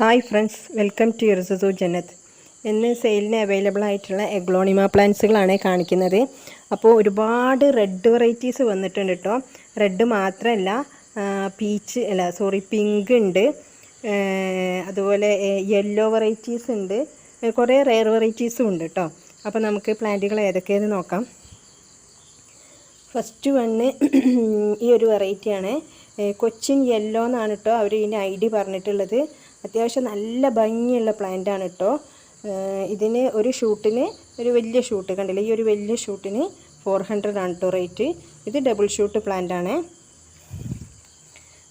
Hi friends, welcome to ഇർസുസു ജന്നത്ത്. ഇന്ന് സെയിലിന് അവൈലബിൾ ആയിട്ടുള്ള എഗ്ലോണിമ പ്ലാന്റ്സുകളാണ് കാണിക്കുന്നത്. അപ്പോൾ ഒരുപാട് റെഡ് വെറൈറ്റീസ് വന്നിട്ടുണ്ട് കേട്ടോ. റെഡ് മാത്രമല്ല, പിങ്ക് ഉണ്ട്, അതുപോലെ യെല്ലോ വെറൈറ്റീസ് ഉണ്ട്, കുറേ റെയർ വെറൈറ്റീസും ഉണ്ട് കേട്ടോ. അപ്പോൾ നമുക്ക് പ്ലാന്റുകൾ ഏതൊക്കെയെന്ന് നോക്കാം. ഫസ്റ്റ് വണ്ണ് ഈ ഒരു വെറൈറ്റിയാണ്, കൊച്ചിൻ യെല്ലോ എന്നാണ് കേട്ടോ അവർ ഇതിൻ്റെ ID പറഞ്ഞിട്ടുള്ളത്. അത്യാവശ്യം നല്ല ഭംഗിയുള്ള പ്ലാന്റാണ് കേട്ടോ. ഇതിന് ഒരു ഷൂട്ടിന്, ഒരു വലിയ ഷൂട്ട് കണ്ടില്ലേ, ഈ ഒരു വലിയ ഷൂട്ടിന് 400 ആണ് കേട്ടോ റേറ്റ്. ഇത് ഡബിൾ ഷൂട്ട് പ്ലാന്റാണ്.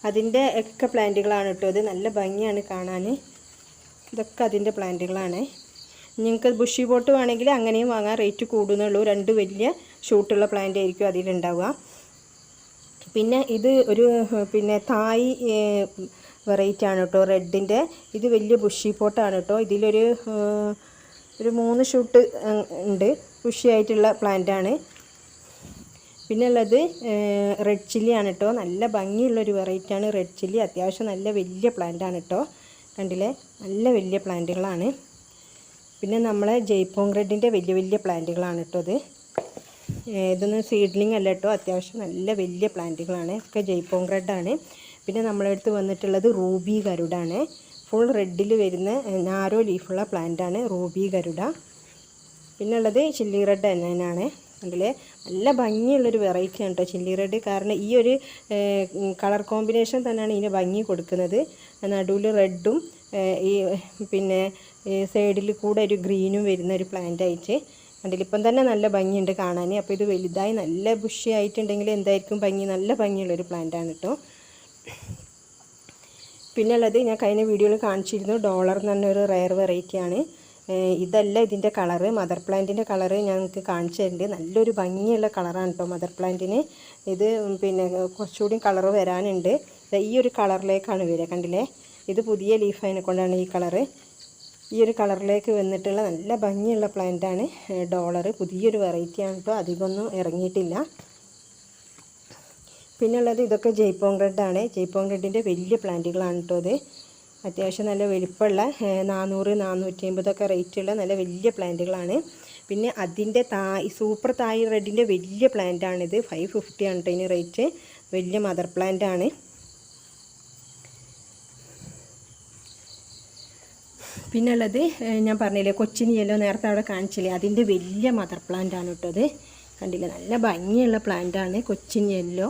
അതിൻ്റെ ഒക്കെ പ്ലാന്റുകളാണ് കേട്ടോ. ഇത് നല്ല ഭംഗിയാണ് കാണാൻ. ഇതൊക്കെ അതിൻ്റെ പ്ലാന്റുകളാണ്. നിങ്ങൾക്ക് ബുഷി പോട്ട് വേണമെങ്കിൽ അങ്ങനെയും വാങ്ങാൻ, റേറ്റ് കൂടുന്നുള്ളൂ. രണ്ട് വലിയ ഷൂട്ടുള്ള പ്ലാന്റ് ആയിരിക്കും അതിലുണ്ടാവുക. പിന്നെ ഇത് ഒരു തായ് വെറൈറ്റി ആണ് കേട്ടോ, റെഡിൻ്റെ. ഇത് വലിയ ബുഷി പോട്ടാണ് കേട്ടോ. ഇതിലൊരു 3 ഷൂട്ട് ഉണ്ട്, ബുഷി ആയിട്ടുള്ള പ്ലാന്റാണ്. പിന്നെ ഉള്ളത് റെഡ് ചില്ലിയാണ് കേട്ടോ. നല്ല ഭംഗിയുള്ളൊരു വെറൈറ്റിയാണ് റെഡ് ചില്ലി. അത്യാവശ്യം നല്ല വലിയ പ്ലാന്റാണ് കേട്ടോ. കണ്ടില്ലേ, നല്ല വലിയ പ്ലാന്റുകളാണ്. പിന്നെ നമ്മളെ ജയ്പോങ് റെഡിൻ്റെ വലിയ വലിയ പ്ലാന്റുകളാണ് കേട്ടോ ഇത്. ഇതൊന്നും സീഡ്ലിംഗ് അല്ല കേട്ടോ, അത്യാവശ്യം നല്ല വലിയ പ്ലാന്റുകളാണ്. ഒക്കെ ജയ്പോങ് റെഡാണ്. പിന്നെ നമ്മളടുത്ത് വന്നിട്ടുള്ളത് റൂബി ഗരുഡാണ്. ഫുൾ റെഡിൽ വരുന്ന നാരോ ലീഫുള്ള പ്ലാന്റാണ് റൂബി ഗരുഡ. പിന്നെ ഉള്ളത് ചില്ലി റെഡ് തന്നെയാണ്. അതിൽ നല്ല ഭംഗിയുള്ളൊരു വെറൈറ്റിയാണ് കേട്ടോ ചില്ലി റെഡ്. കാരണം ഈ ഒരു കളർ കോമ്പിനേഷൻ തന്നെയാണ് ഇതിന് ഭംഗി കൊടുക്കുന്നത്. നടുവിൽ റെഡും സൈഡിൽ കൂടെ ഒരു ഗ്രീനും വരുന്ന ഒരു പ്ലാന്റ് ആയിട്ട് അതിലിപ്പം തന്നെ നല്ല ഭംഗിയുണ്ട് കാണാൻ. അപ്പോൾ ഇത് വലുതായി നല്ല ബുഷി ആയിട്ടുണ്ടെങ്കിൽ എന്തായിരിക്കും ഭംഗി, നല്ല ഭംഗിയുള്ളൊരു പ്ലാന്റാണ് കേട്ടോ. പിന്നെ ഉള്ളത് ഞാൻ കഴിഞ്ഞ വീഡിയോയിൽ കാണിച്ചിരുന്നു, ഡോളർ എന്ന് പറഞ്ഞൊരു റെയർ വെറൈറ്റിയാണ്. ഇതല്ല ഇതിൻ്റെ കളറ്, മദർ പ്ലാന്റിൻ്റെ കളറ് ഞങ്ങൾക്ക് കാണിച്ചു തരുന്നുണ്ട്. നല്ലൊരു ഭംഗിയുള്ള കളറാണ് കേട്ടോ മദർ പ്ലാന്റിന്. ഇത് കുറച്ചുകൂടി കളറ് വരാനുണ്ട്. ഈ ഒരു കളറിലേക്കാണ് വരിക, കണ്ടില്ലേ. ഇത് പുതിയ ലീഫ് അതിനെ കൊണ്ടാണ് ഈ കളറ്. ഈ ഒരു കളറിലേക്ക് വന്നിട്ടുള്ള നല്ല ഭംഗിയുള്ള പ്ലാന്റാണ് ഡോളർ. പുതിയൊരു വെറൈറ്റിയാണ് കേട്ടോ, അധികമൊന്നും ഇറങ്ങിയിട്ടില്ല. പിന്നെ ഉള്ളത് ഇതൊക്കെ ജയ്പോങ് റെഡാണ്. ജയ്പോങ് റെഡിൻ്റെ വലിയ പ്ലാന്റുകളാണ് കേട്ടോ ഇത്. അത്യാവശ്യം നല്ല വലിപ്പമുള്ള 400-450 റേറ്റുള്ള നല്ല വലിയ പ്ലാന്റുകളാണ്. പിന്നെ അതിൻ്റെ സൂപ്പർ തായ് റെഡിൻ്റെ വലിയ പ്ലാന്റാണിത്. 550 ആണ് കേട്ടോ ഇതിന് റേറ്റ്. വലിയ മദർ പ്ലാന്റാണ്. പിന്നെ ഉള്ളത് ഞാൻ പറഞ്ഞില്ലേ, കൊച്ചിൻ യെല്ലോ നേരത്തെ അവിടെ കാണിച്ചില്ലേ, അതിൻ്റെ വലിയ മദർ പ്ലാന്റാണ് കേട്ടോ ഇത്. കണ്ടില്ലേ, നല്ല ഭംഗിയുള്ള പ്ലാന്റാണ് Cochin yellow.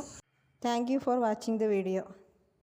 Thank you for watching the video.